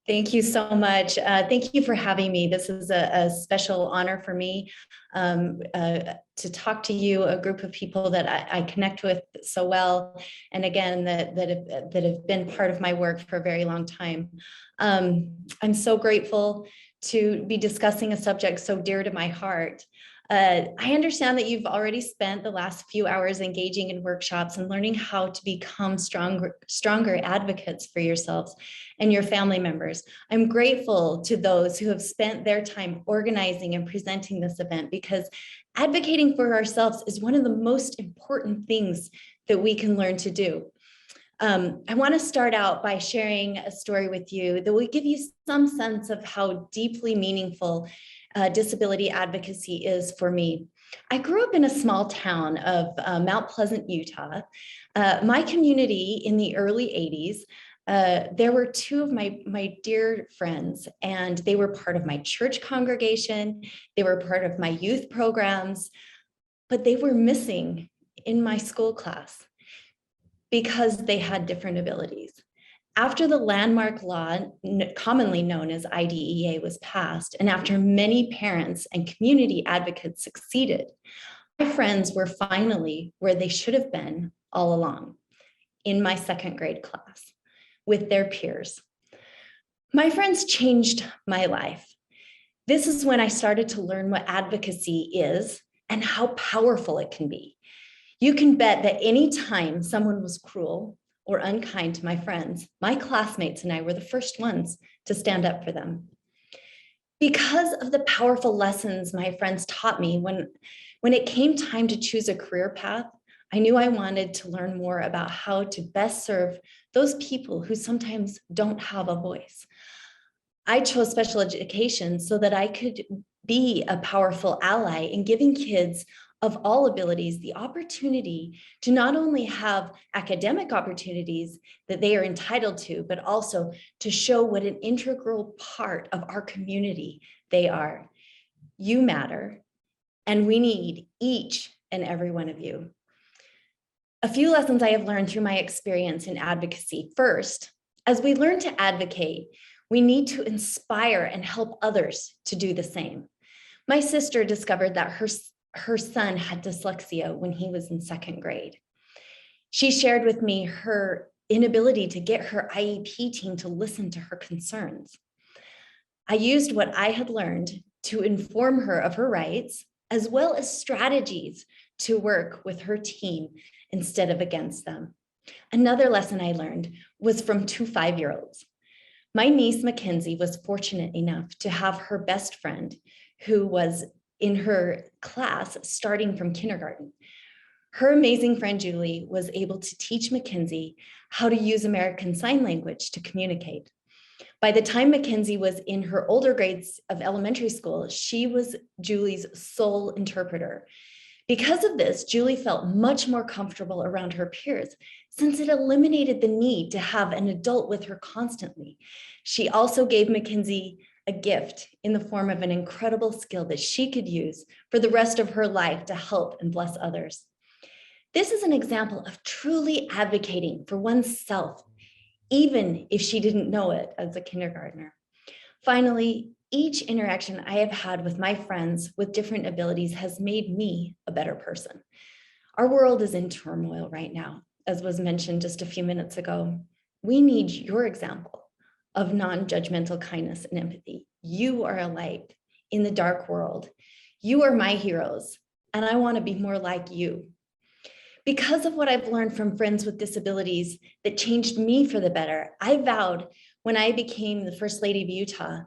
Thank you so much. Thank you for having me. This is a special honor for me to talk to you, a group of people that I connect with so well, and again, that have been part of my work for a very long time. I'm so grateful to be discussing a subject so dear to my heart. I understand that you've already spent the last few hours engaging in workshops and learning how to become stronger advocates for yourselves and your family members. I'm grateful to those who have spent their time organizing and presenting this event, because advocating for ourselves is one of the most important things that we can learn to do. I want to start out by sharing a story with you that will give you some sense of how deeply meaningful disability advocacy is for me. I grew up in a small town of Mount Pleasant, Utah. My community in the early 80s, there were two of my dear friends, and they were part of my church congregation. They were part of my youth programs, but they were missing in my school class because they had different abilities. After the landmark law, commonly known as IDEA, was passed, and after many parents and community advocates succeeded, my friends were finally where they should have been all along, in my second grade class, with their peers. My friends changed my life. This is when I started to learn what advocacy is and how powerful it can be. You can bet that anytime someone was cruel or unkind to my friends, my classmates and I were the first ones to stand up for them. Because of the powerful lessons my friends taught me, when it came time to choose a career path, I knew I wanted to learn more about how to best serve those people who sometimes don't have a voice. I chose special education so that I could be a powerful ally in giving kids of all abilities the opportunity to not only have academic opportunities that they are entitled to, but also to show what an integral part of our community they are. You matter, and we need each and every one of you. A few lessons I have learned through my experience in advocacy. First, as we learn to advocate, we need to inspire and help others to do the same. My sister discovered that her son had dyslexia when he was in second grade. She shared with me her inability to get her IEP team to listen to her concerns. I used what I had learned to inform her of her rights, as well as strategies to work with her team instead of against them. Another lesson I learned was from two 5-year-olds. My niece, Mackenzie, was fortunate enough to have her best friend who was in her class starting from kindergarten. Her amazing friend, Julie, was able to teach Mackenzie how to use American Sign Language to communicate. By the time Mackenzie was in her older grades of elementary school, she was Julie's sole interpreter. Because of this, Julie felt much more comfortable around her peers, since it eliminated the need to have an adult with her constantly. She also gave Mackenzie a gift in the form of an incredible skill that she could use for the rest of her life to help and bless others. This is an example of truly advocating for oneself, even if she didn't know it as a kindergartner. Finally, each interaction I have had with my friends with different abilities has made me a better person. Our world is in turmoil right now, as was mentioned just a few minutes ago. We need your example of non-judgmental kindness and empathy. You are a light in the dark world. You are my heroes, and I want to be more like you. Because of what I've learned from friends with disabilities that changed me for the better, I vowed when I became the First Lady of Utah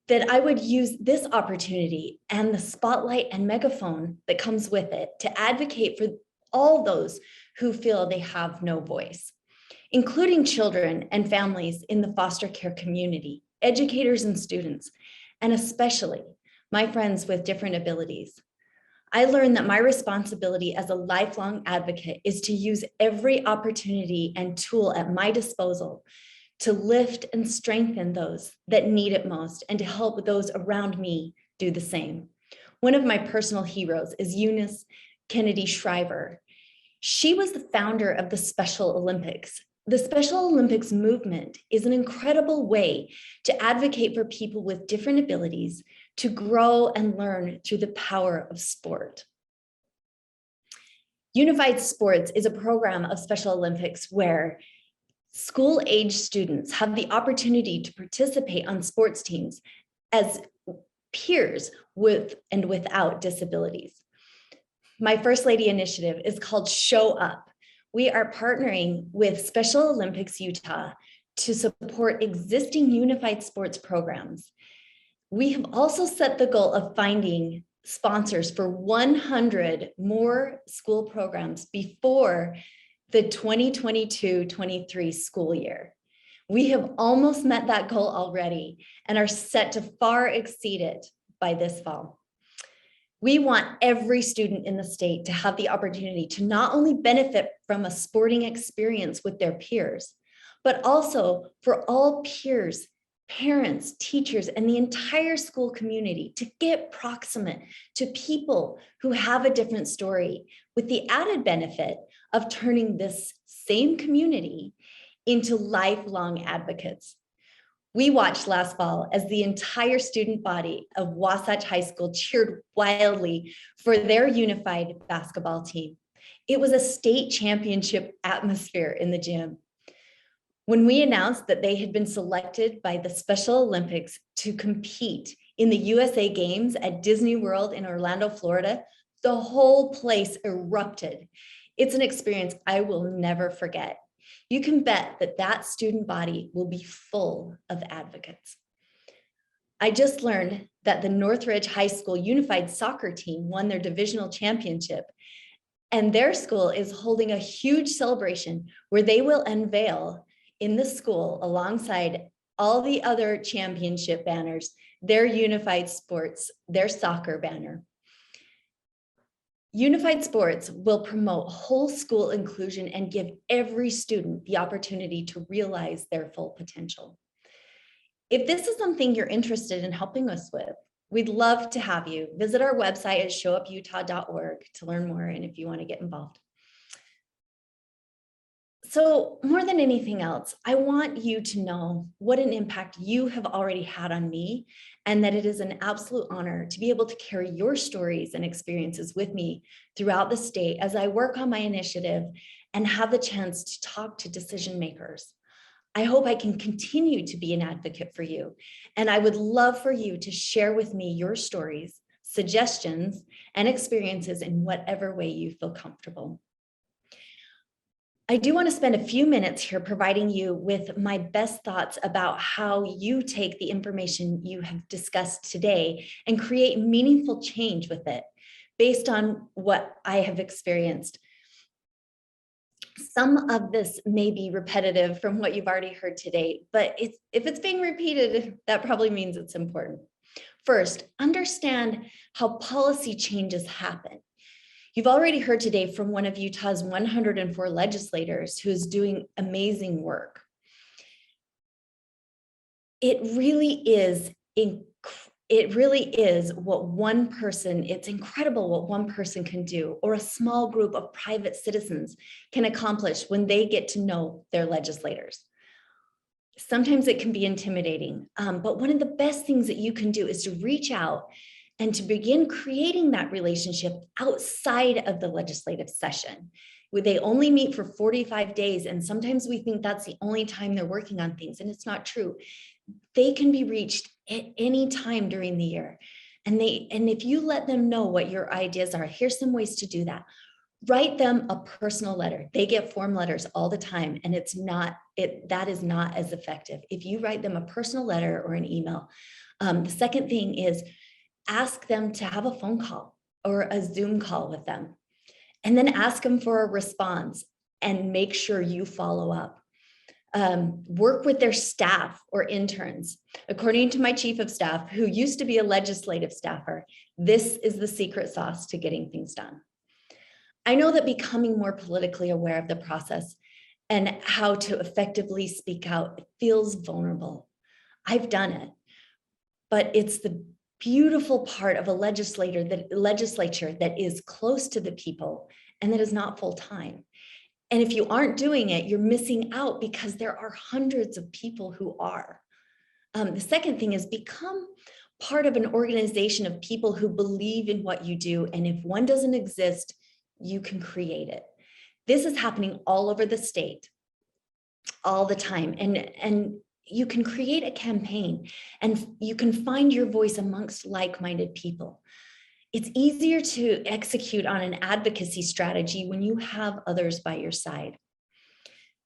that I would use this opportunity and the spotlight and megaphone that comes with it to advocate for all those who feel they have no voice, including children and families in the foster care community, educators and students, and especially my friends with different abilities. I learned that my responsibility as a lifelong advocate is to use every opportunity and tool at my disposal to lift and strengthen those that need it most and to help those around me do the same. One of my personal heroes is Eunice Kennedy Shriver. She was the founder of the Special Olympics, The Special Olympics movement is an incredible way to advocate for people with different abilities to grow and learn through the power of sport. Unified Sports is a program of Special Olympics where school-age students have the opportunity to participate on sports teams as peers with and without disabilities. My First Lady initiative is called Show Up. We are partnering with Special Olympics Utah to support existing unified sports programs. We have also set the goal of finding sponsors for 100 more school programs before the 2022-23 school year. We have almost met that goal already and are set to far exceed it by this fall. We want every student in the state to have the opportunity to not only benefit from a sporting experience with their peers, but also for all peers, parents, teachers, and the entire school community to get proximate to people who have a different story, with the added benefit of turning this same community into lifelong advocates. We watched last fall as the entire student body of Wasatch High School cheered wildly for their unified basketball team. It was a state championship atmosphere in the gym. When we announced that they had been selected by the Special Olympics to compete in the USA Games at Disney World in Orlando, Florida, the whole place erupted. It's an experience I will never forget. You can bet that that student body will be full of advocates. I just learned that the Northridge High School Unified Soccer team won their divisional championship, and their school is holding a huge celebration where they will unveil in the school, alongside all the other championship banners, their unified sports, their soccer banner. Unified Sports will promote whole school inclusion and give every student the opportunity to realize their full potential. If this is something you're interested in helping us with, we'd love to have you visit our website at showuputah.org to learn more and if you want to get involved. So more than anything else, I want you to know what an impact you have already had on me, and that it is an absolute honor to be able to carry your stories and experiences with me throughout the state as I work on my initiative and have the chance to talk to decision makers. I hope I can continue to be an advocate for you, and I would love for you to share with me your stories, suggestions, and experiences in whatever way you feel comfortable. I do want to spend a few minutes here providing you with my best thoughts about how you take the information you have discussed today and create meaningful change with it based on what I have experienced. Some of this may be repetitive from what you've already heard today, but if it's being repeated, that probably means it's important. First, understand how policy changes happen. You've already heard today from one of Utah's 104 legislators who's doing amazing work. It really is what one person, it's incredible what one person can do, or a small group of private citizens can accomplish when they get to know their legislators. Sometimes it can be intimidating, but one of the best things that you can do is to reach out and to begin creating that relationship outside of the legislative session. They only meet for 45 days, and sometimes we think that's the only time they're working on things, and it's not true. They can be reached at any time during the year. And if you let them know what your ideas are, here's some ways to do that. Write them a personal letter. They get form letters all the time, and that is not as effective. If you write them a personal letter or an email. The second thing is, ask them to have a phone call or a Zoom call with them, and then ask them for a response and make sure you follow up. Work with their staff or interns. According to my chief of staff, who used to be a legislative staffer, this is the secret sauce to getting things done. I know that becoming more politically aware of the process and how to effectively speak out feels vulnerable. I've done it, but it's the beautiful part of a legislature that is close to the people and that is not full-time. And if you aren't doing it, you're missing out because there are hundreds of people who are. The second thing is become part of an organization of people who believe in what you do. And if one doesn't exist, you can create it. This is happening all over the state, all the time. And you can create a campaign and you can find your voice amongst like-minded people. It's easier to execute on an advocacy strategy when you have others by your side.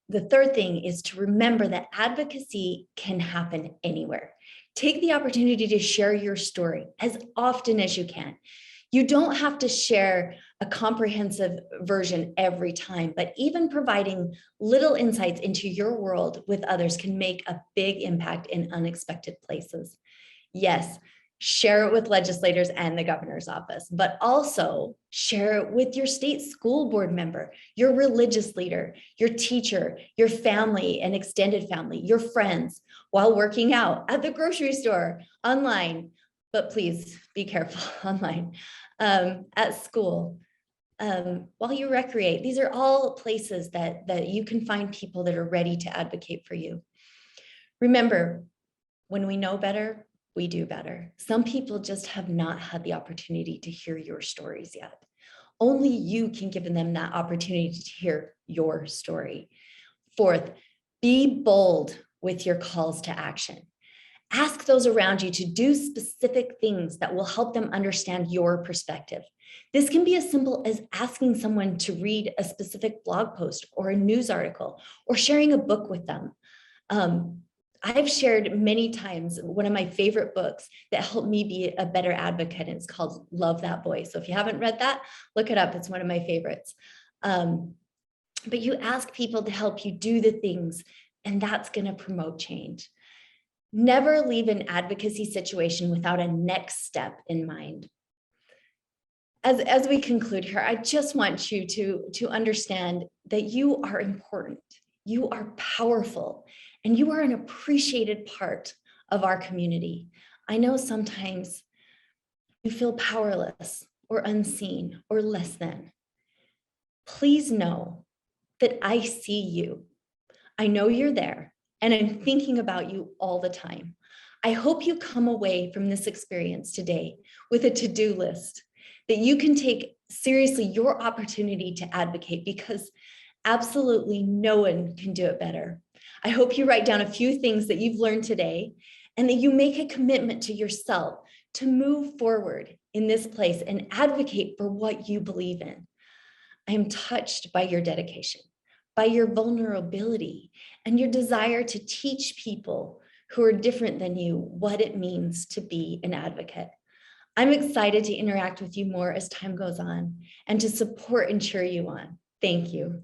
The third thing is to remember that advocacy can happen anywhere. Take the opportunity to share your story as often as you can. You don't have to share a comprehensive version every time, but even providing little insights into your world with others can make a big impact in unexpected places. Yes, share it with legislators and the governor's office, but also share it with your state school board member, your religious leader, your teacher, your family and extended family, your friends, while working out, at the grocery store, online, but please be careful online, at school, while you recreate. These are all places that you can find people that are ready to advocate for you. Remember, when we know better, we do better. Some people just have not had the opportunity to hear your stories yet. Only you can give them that opportunity to hear your story. Fourth, be bold with your calls to action. Ask those around you to do specific things that will help them understand your perspective. This can be as simple as asking someone to read a specific blog post or a news article or sharing a book with them. I've shared many times one of my favorite books that helped me be a better advocate, and it's called Love That Voice. So if you haven't read that, look it up. It's one of my favorites. But you ask people to help you do the things, and that's going to promote change. Never leave an advocacy situation without a next step in mind. As we conclude here, I just want you to understand that you are important, you are powerful, and you are an appreciated part of our community. I know sometimes you feel powerless or unseen or less than. Please know that I see you. I know you're there, and I'm thinking about you all the time. I hope you come away from this experience today with a to-do list that you can take seriously your opportunity to advocate, because absolutely no one can do it better. I hope you write down a few things that you've learned today and that you make a commitment to yourself to move forward in this place and advocate for what you believe in. I am touched by your dedication, by your vulnerability, and your desire to teach people who are different than you what it means to be an advocate. I'm excited to interact with you more as time goes on and to support and cheer you on. Thank you.